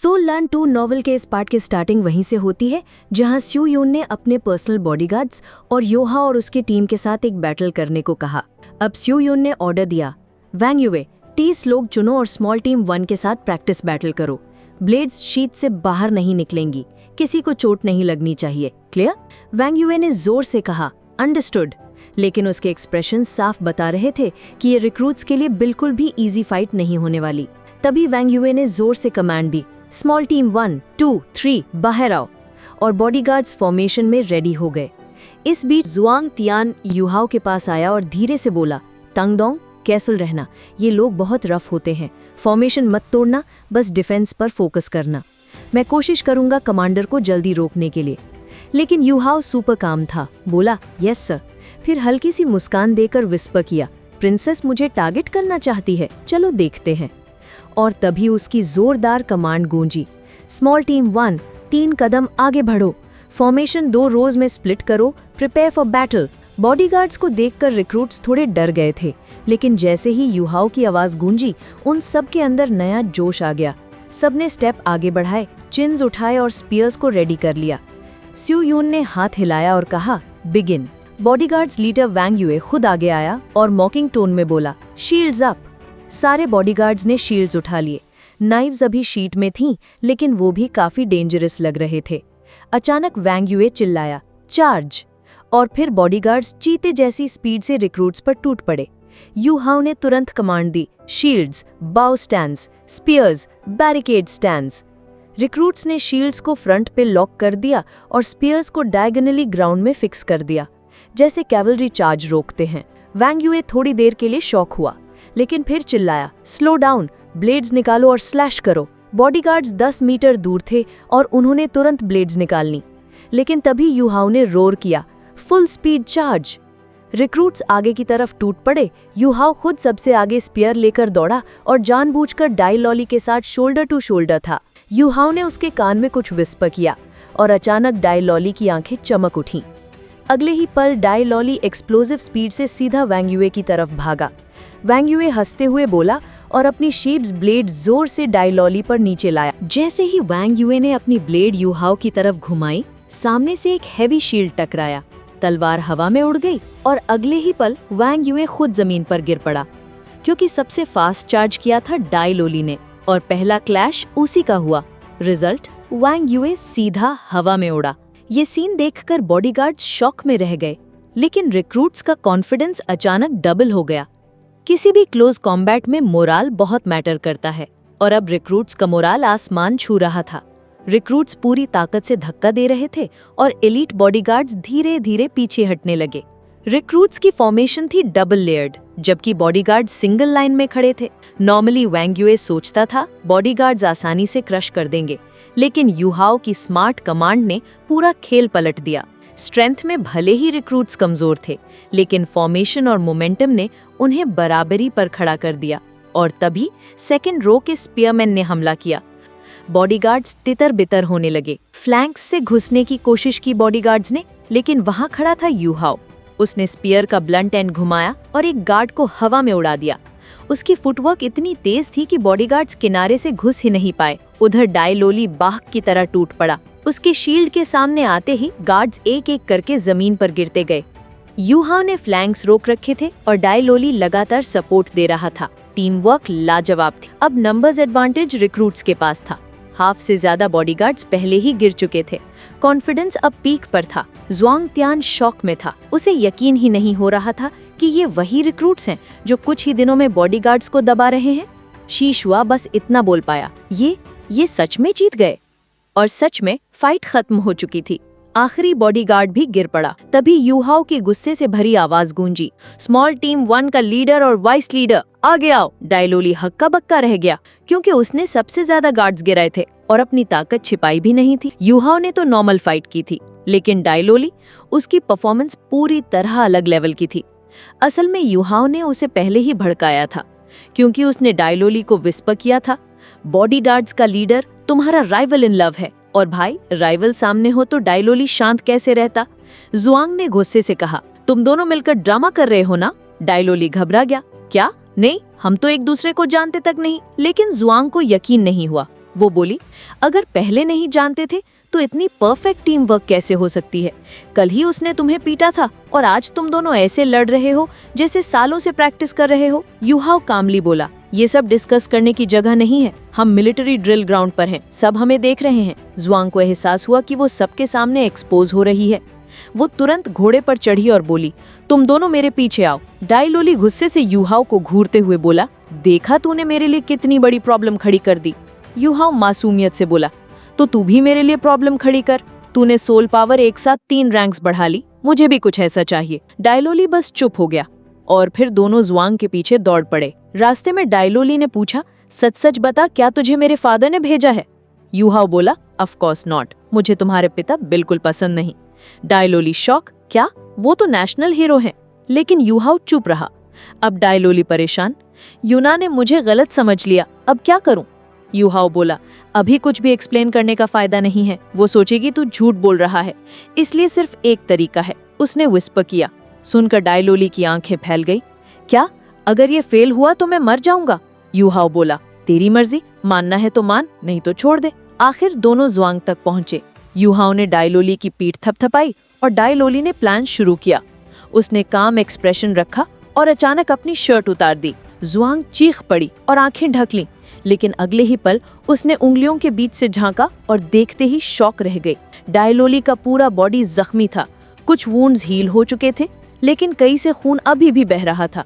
Soul learn 2 novel के इस part की स्टार्टिंग वहीं से होती है जहां स्यू यून ने अपने पर्सनल बॉडीगार्ड्स और योहा और उसकी टीम के साथ एक बैटल करने को कहा। अब स्यू यून ने ऑर्डर दिया, वैंग युए 30 लोग चुनो और स्मॉल टीम 1 के साथ प्रैक्टिस बैटल करो। ब्लेड्स शीट से बाहर नहीं निकलेंगी, किसी को चोट नहीं लगनी चाहिए, क्लियर? वैंग युए ने जोर से कहा, अंडरस्टूड, लेकिन उसके एक्सप्रेशन साफ बता रहे थे कि ये रिक्रूट्स के लिए बिल्कुल भी इजी फाइट नहीं होने वाली। तभी वैंग युए ने जोर से कमांड दी, स्मॉल टीम 1, 2, 3 बाहर आओ, और बॉडीगार्ड्स फॉर्मेशन में रेडी हो गए। इस बीच जुआंग तियान युहाओ के पास आया और धीरे से बोला, तंगडोंग कैसल रहना, ये लोग बहुत रफ होते हैं, फॉर्मेशन मत तोड़ना, बस डिफेंस पर फोकस करना। मैं कोशिश करूंगा कमांडर को जल्दी रोकने के लिए। लेकिन युहाओ सुपर काम था, बोला यस सर, फिर हल्की सी मुस्कान देकर विस्पर किया, प्रिंसेस मुझे टारगेट करना चाहती है, चलो देखते हैं। और तभी उसकी जोरदार कमांड गूंजी, स्मॉल टीम 1 3 कदम आगे बढ़ो, फॉर्मेशन 2 रोज में स्प्लिट करो, प्रिपेयर फॉर बैटल। बॉडीगार्ड्स को देखकर रिक्रूट्स थोड़े डर गए थे, लेकिन जैसे ही युहाओ की आवाज गूंजी उन सब के अंदर नया जोश आ गया। सबने स्टेप आगे बढ़ाए, चिन्स उठाए और स्पीयर्स को रेडी कर लिया। स्यू यून ने हाथ हिलाया और कहा, बिगिन। बॉडीगार्ड्स लीडर वैंग युए खुद आगे आया और मॉकिंग टोन में बोला, शील्ड्स अप। सारे बॉडीगार्ड्स ने शील्ड्स उठा लिए। नाइव्स अभी शीट में थीं, लेकिन वो भी काफी डेंजरस लग रहे थे। अचानक वैंग युए चिल्लाया, चार्ज, और फिर बॉडीगार्ड्स चीते जैसी स्पीड से रिक्रूट्स पर टूट पड़े। युहाओ ने तुरंत कमांड दी, shields, bow stands, spears, barricade stands. Recruits ने शील्ड्स को फ्रंट पे लॉक कर दिया और स्पीयर्स को डायगोनली ग्राउंड में फिक्स कर दिया, जैसे कैवलरी चार्ज रोकते हैं। वैंग युए थोड़ी देर के लिए शॉक हुआ, लेकिन फिर चिल्लाया, स्लो डाउन, ब्लेड्स निकालो और स्लैश करो। बॉडीगार्ड्स 10 मीटर दूर थे और उन्होंने तुरंत ब्लेड्स निकालनी, लेकिन तभी युहाओ ने रोर किया, फुल स्पीड चार्ज। रिक्रूट्स आगे की तरफ टूट पड़े। युहाओ खुद सबसे आगे स्पीयर लेकर दौड़ा और जानबूझकर डाई लॉली के साथ शोल्डर टू शोल्डर था। युहाओ ने उसके कान में कुछ विस्पर किया और अचानक डाई लॉली की आंखें चमक उठीं। अगले ही पल डाई लॉली एक्सप्लोसिव स्पीड से सीधा वैंग युए की तरफ भागा। वैंग युए हंसते हुए बोला और अपनी शीप्स ब्लेड जोर से डाई लॉली पर नीचे लाया। जैसे ही वैंग युए ने अपनी ब्लेड युहाओ की तरफ घुमाई, सामने से एक हैवी शील्ड टकराया, तलवार हवा में उड़ गई और अगले ही पल वैंग युए खुद जमीन पर गिर पड़ा, क्योंकि सबसे फास्ट चार्ज किया था डाई लॉली ने और पहला क्लैश उसी का हुआ। रिजल्ट, वैंग युए सीधा हवा में उड़ा। ये सीन देखकर बॉडीगार्ड्स शॉक में रह गए, लेकिन रिक्रूट्स का कॉन्फिडेंस अचानक डबल हो गया। किसी भी क्लोज कॉम्बैट में मोराल बहुत मैटर करता है, और अब रिक्रूट्स का मोराल आसमान छू रहा था। रिक्रूट्स पूरी ताकत से धक्का दे रहे थे और एलीट बॉडीगार्ड्स धीरे धीरे पीछे हटने लगे। रिक्रूट्स की फॉर्मेशन थी डबल लेयर्ड, जबकि बॉडीगार्ड्स सिंगल लाइन में खड़े थे। नॉर्मली वैंग युए सोचता था बॉडीगार्ड्स आसानी से क्रश कर देंगे, लेकिन युहाओ की स्मार्ट कमांड ने पूरा खेल पलट दिया। स्ट्रेंथ में भले ही रिक्रूट्स कमजोर थे, लेकिन फॉर्मेशन और मोमेंटम ने उन्हें बराबरी पर खड़ा कर दिया। और तभी सेकंड रो के स्पीयरमैन ने हमला किया। बॉडीगार्ड्स तितर बितर होने लगे। फ्लैंक्स से घुसने की कोशिश की बॉडीगार्ड्स ने, लेकिन वहां खड़ा था युहाओ। उसने स्पीयर का ब्लंट एंड घुमाया और एक गार्ड को हवा में उड़ा दिया। उसकी फुटवर्क इतनी तेज थी कि बॉडीगार्ड्स किनारे से घुस ही नहीं पाए। उधर डाई लॉली बाघ की तरह टूट पड़ा। उसके शील्ड के सामने आते ही गार्ड्स एक एक करके जमीन पर गिरते गए। युहाओ ने फ्लैंक्स रोक रखे थे और डाई लॉली लगातार सपोर्ट दे रहा था। टीम वर्क लाजवाब थी। अब नंबर्स एडवांटेज रिक्रूट्स के पास था। हाफ से ज्यादा बॉडीगार्ड्स पहले ही गिर चुके थे। कॉन्फिडेंस अब पीक पर था। जुआंग तियान शॉक में था। उसे यकीन ही नहीं हो रहा था कि ये वही रिक्रूट्स हैं जो कुछ ही दिनों में बॉडीगार्ड्स को दबा रहे हैं। शीशुआ बस इतना बोल पाया, ये सच में जीत गए। और सच में फाइट खत्म हो चुकी थी। आखिरी बॉडीगार्ड भी गिर पड़ा। तभी युहाओ की गुस्से से भरी आवाज गूंजी, स्मॉल टीम 1 का लीडर और वाइस लीडर आगे आओ। डाई लॉली हक्का बक्का रह गया, क्योंकि उसने सबसे ज्यादा गार्ड्स गिराए थे और अपनी ताकत छिपाई भी नहीं थी। युहाओ ने तो नॉर्मल फाइट की थी, लेकिन डाई लॉली, उसकी परफॉर्मेंस पूरी तरह अलग लेवल की थी। असल में युहाओ ने उसे पहले ही भड़काया था, क्योंकि उसने डाई लॉली को विस्पर किया था, बॉडीगार्ड्स का लीडर तुम्हारा राइवल इन लव है, और भाई राइवल सामने हो तो डाई लॉली शांत कैसे रहता। जुआंग ने गुस्से से कहा, तुम दोनों मिलकर ड्रामा कर रहे हो ना। डाई लॉली घबरा गया, क्या? नहीं, हम तो एक दूसरे को जानते तक नहीं। लेकिन जुआंग को यकीन नहीं हुआ। वो बोली, अगर पहले नहीं जानते थे तो इतनी परफेक्ट टीम वर्क कैसे हो सकती है? कल ही उसने तुम्हें पीटा था और आज तुम दोनों ऐसे लड़ रहे हो जैसे सालों से प्रैक्टिस कर रहे हो। यूहाओ कामली बोला, ये सब डिस्कस करने की जगह नहीं है, हम मिलिट्री ड्रिल ग्राउंड पर हैं, सब हमें देख रहे हैं। जुआंग को एहसास हुआ कि वो सबके सामने एक्सपोज हो रही है। वो तुरंत घोड़े पर चढ़ी और बोली, तुम दोनों मेरे पीछे आओ। डाइलोली गुस्से से यूहाओ को घूरते हुए बोला, देखा तूने मेरे लिए कितनी बड़ी प्रॉब्लम खड़ी कर दी। यूहाओ मासूमियत से बोला, तो तू भी मेरे लिए प्रॉब्लम खड़ी कर। तूने सोल पावर एक साथ 3 रैंक्स बढ़ा ली, मुझे भी कुछ ऐसा चाहिए। डाइलोली बस चुप हो गया और फिर दोनों जुआंग के पीछे दौड़ पड़े। रास्ते में डाइलोली ने पूछा, सच सच बता, क्या तुझे मेरे फादर ने भेजा है? यूहाओ बोला, ऑफ कोर्स नॉट, मुझे तुम्हारे पिता बिल्कुल पसंद नहीं। डाइलोली शॉक, क्या? वो तो नेशनल हीरो हैं। लेकिन यूहाओ चुप रहा। अब डाइलोली परेशान, यूना ने मुझे गलत समझ लिया, अब क्या करूं? यूहाओ बोला, अभी कुछ भी एक्सप्लेन करने का फायदा नहीं है, वो सोचेगी तू झूठ बोल रहा है, इसलिए सिर्फ एक तरीका है। उसने विस्पर किया। सुनकर डाइलोली की आंखें फैल गई। क्या? अगर ये फेल हुआ तो मैं मर जाऊंगा? यूहाओ बोला, तेरी मर्जी, मानना है तो मान, नहीं तो छोड़ दे। आखिर दोनों जुआंग तक पहुंचे। यूहाओ ने डाइलोली की पीठ थपथपाई और डाइलोली ने प्लान शुरू किया। उसने काम एक्सप्रेशन रखा और अचानक अपनी शर्ट उतार दी। जुआंग चीख पड़ी और आंखें ढक लीं, लेकिन अगले ही पल उसने उंगलियों के बीच से झांका और देखते ही शॉक रह गई। डाइलोली का पूरा बॉडी जख्मी था, कुछ वुंड्स हील हो चुके थे, लेकिन कई से खून अभी भी बह रहा था।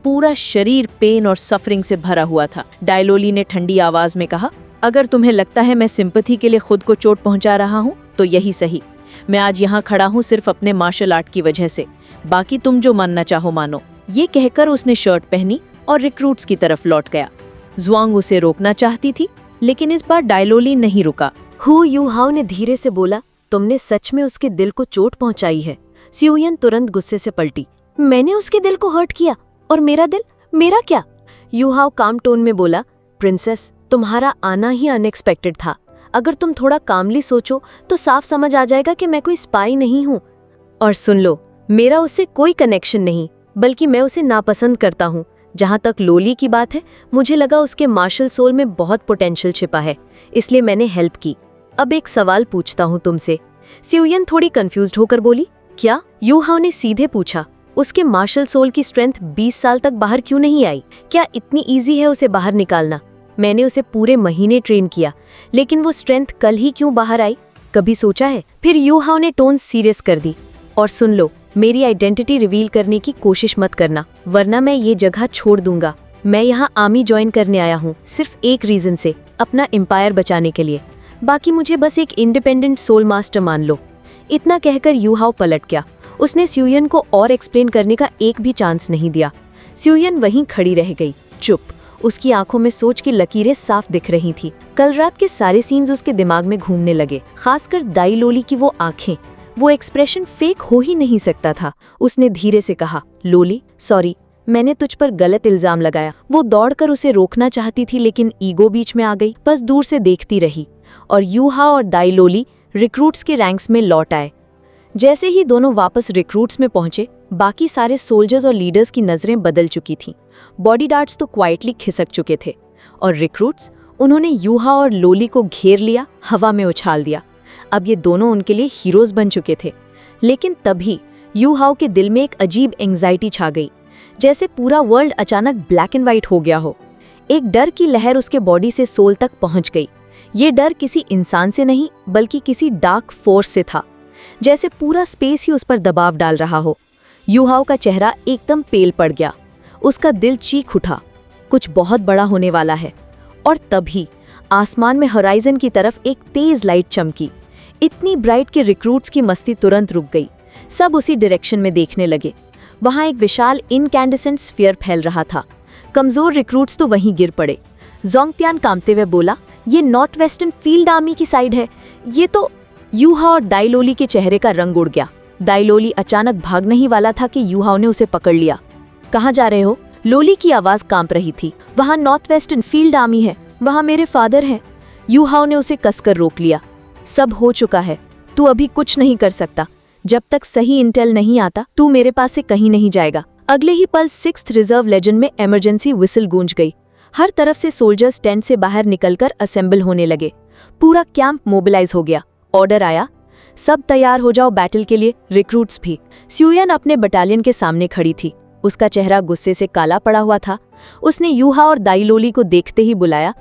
पूरा शरीर पेन और सफरिंग से भरा हुआ था। डाइलोली ने ठंडी आवाज में कहा, अगर तुम्हें लगता है मैं सिंपैथी के लिए खुद को चोट पहुंचा रहा हूं तो यही सही। मैं आज यहाँ खड़ा हूँ सिर्फ अपने मार्शल आर्ट की वजह से, बाकी तुम जो मानना चाहो मानो। ये कहकर उसने शर्ट पहनी और रिक्रूट्स की तरफ लौट गया। जुआंग उसे रोकना चाहती थी, लेकिन इस बार डाइलोली नहीं रुका। हु यूहाओ ने धीरे से बोला, तुमने सच में उसके दिल को चोट पहुंचाई है। स्यूयन तुरंत गुस्से से पलटी, मैंने उसके दिल को हर्ट किया? और मेरा दिल, मेरा क्या? यूहाओ काम टोन में बोला, प्रिंसेस, तुम्हारा आना ही अनएक्सपेक्टेड था। अगर तुम थोड़ा कामली सोचो तो साफ समझ आ जाएगा कि मैं कोई स्पाई नहीं हूँ। और सुन लो, मेरा उससे कोई कनेक्शन नहीं, बल्कि मैं उसे नापसंद करता हूँ। जहाँ तक लोली की बात है, मुझे लगा उसके मार्शल सोल में बहुत पोटेंशियल छिपा है, इसलिए मैंने हेल्प की। अब एक सवाल पूछता हूँ तुमसे। स्यूयन थोड़ी कंफ्यूज्ड होकर बोली, क्या? यूहाओ ने सीधे पूछा, उसके मार्शल सोल की स्ट्रेंथ 20 साल तक बाहर क्यों नहीं आई? क्या इतनी ईजी है उसे बाहर निकालना? मैंने उसे पूरे महीने ट्रेन किया, लेकिन वो स्ट्रेंथ कल ही क्यों बाहर आई? कभी सोचा है? फिर यूहाओ ने टोन सीरियस कर दी, और सुन लो, मेरी आइडेंटिटी रिवील करने की कोशिश मत करना, वरना मैं ये जगह छोड़ दूंगा। मैं यहाँ आर्मी ज्वाइन करने आया हूँ सिर्फ एक रीजन से, अपना एम्पायर बचाने के लिए। बाकी मुझे बस एक इंडिपेंडेंट सोल मास्टर मान लो। इतना कहकर यूहाओ पलट गया। उसने स्यूयन को और एक्सप्लेन करने का एक भी चांस नहीं दिया। स्यूयन वहीं खड़ी रह गई, चुप। उसकी आंखों में सोच की लकीरें साफ दिख रही थी। कल रात के सारे सीन्स उसके दिमाग में घूमने लगे, खासकर डाइलोली की वो आंखें। वो एक्सप्रेशन फेक हो ही नहीं सकता था। उसने धीरे से कहा, लोली, सॉरी, मैंने तुझ पर गलत इल्जाम लगाया। वो दौड़कर उसे रोकना चाहती थी, लेकिन ईगो बीच में आ गई। बस दूर से देखती रही और यूहाओ और डाइलोली रिक्रूट्स के रैंक्स में लौट आए। जैसे ही दोनों वापस रिक्रूट्स में पहुंचे, बाकी सारे सोल्जर्स और लीडर्स की नजरें बदल चुकी थीं। बॉडी गार्ड्स तो क्वाइटली खिसक चुके थे और रिक्रूट्स, उन्होंने यूहाओ और लोली को घेर लिया, हवा में उछाल दिया। अब ये दोनों उनके लिए हीरोज बन चुके थे। लेकिन तभी यूहाओ के दिल में एक अजीब एंग्जाइटी छा गई, जैसे पूरा वर्ल्ड अचानक ब्लैक एंड व्हाइट हो गया हो। एक डर की लहर उसके बॉडी से सोल तक पहुंच गई। ये डर किसी इंसान से नहीं, बल्कि किसी डार्क फोर्स से था, जैसे पूरा स्पेस ही उस पर दबाव डाल रहा हो। यूहाओ का चेहरा एकदम पेल पड़ गया। उसका दिल चीख उठा, कुछ बहुत बड़ा होने वाला है। और तभी आसमान में होराइजन की तरफ एक तेज लाइट चमकी, इतनी ब्राइट कि रिक्रूट्स की मस्ती तुरंत रुक गई। सब उसी डायरेक्शन में देखने लगे। वहां एक विशाल इनकैंडेसेंट स्फीयर फैल रहा था। कमजोर रिक्रूट्स तो वहीं गिर पड़े। जोंगतियान कांपते हुए बोला, ये नॉर्थ वेस्टर्न फील्ड आर्मी की साइड है। ये तो यूहाओ और डाइलोली के चेहरे का रंग उड़ गया। डाइलोली अचानक भागने ही वाला था कि यूहाओ ने उसे पकड़ लिया। कहाँ जा रहे हो? लोली की आवाज कांप रही थी। वहां नॉर्थ वेस्टर्न फील्ड आर्मी है, वहां मेरे फादर हैं। यूहाओ ने उसे कसकर रोक लिया। सब हो चुका है, तू अभी कुछ नहीं कर सकता। जब तक सही इंटेल नहीं आता, तू मेरे पास से कहीं नहीं जाएगा। अगले ही पल 6th रिजर्व लेजेंड में इमरजेंसी विसल गूंज गई। हर तरफ से सोल्जर्स टेंट से बाहर निकलकर असेंबल होने लगे। पूरा कैंप मोबिलाइज हो गया। ऑर्डर आया, सब तैयार हो जाओ बैटल के लिए, रिक्रूट्स भी। स्यूयन अपने बटालियन के सामने खड़ी थी। उसका चेहरा गुस्से से काला पड़ा हुआ था। उसने यूहा और दाइलोली को देखते ही बुलाया,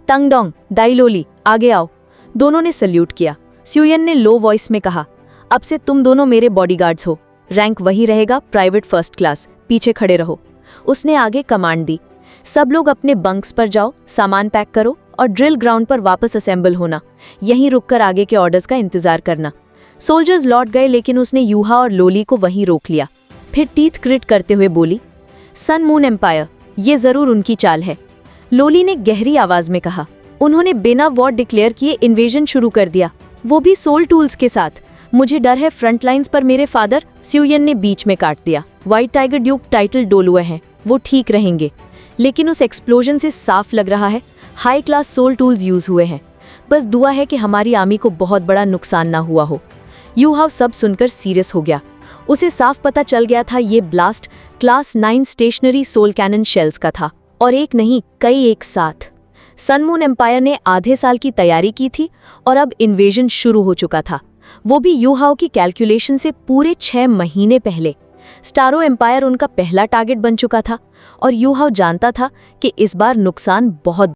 तंगडोंग, दाइलोली, आगे आओ। दोनों ने सल्यूट किया। स्यूयन ने लो वॉइस में कहा, अब से तुम दोनों मेरे बॉडीगार्ड्स हो। रैंक वही रहेगा, प्राइवेट फर्स्ट क्लास, पीछे खड़े रहो। उसने आगे कमांड दी, सब लोग अपने बंक्स पर जाओ, सामान पैक करो और ड्रिल ग्राउंड पर वापस असेंबल होना। यहीं रुककर आगे के ऑर्डर्स का इंतजार करना। सोल्जर्स लौट गए, लेकिन उसने यूहा और लोली को वहीं रोक लिया। फिर टीथ ग्रिट करते हुए बोली, सन मून एम्पायर, ये जरूर उनकी चाल है। लोली ने गहरी आवाज में कहा, उन्होंने बिना वॉर डिक्लेयर किए इन्वेजन शुरू कर दिया, वो भी सोल टूल्स के साथ। मुझे डर है फ्रंट लाइन्स पर मेरे फादर। स्यूयन ने बीच में काट दिया, व्हाइट टाइगर ड्यूक टाइटल डोलुए हैं, वो ठीक रहेंगे। लेकिन उस एक्सप्लोजन से साफ लग रहा है high class soul tools use हुए हैं। बस दुआ है कि हमारी आर्मी को बहुत बड़ा नुकसान ना हुआ हो। यूहाव सब सुनकर सीरियस हो गया। उसे साफ पता चल गया था ये blast class 9 stationary soul cannon shells का था, और एक नहीं, कई एक साथ। सन मून एम्पायर ने आधे साल की तैयारी की थी और अब इन्वेजन शुरू हो चुका था, वो भी यूहाव की कैलकुलेशन से पूरे 6 महीने पहले। स्टारो एम्पायर उनका पहला टारगेट बन चुका था और यूहाव जानता था कि इस बार नुकसान बहुत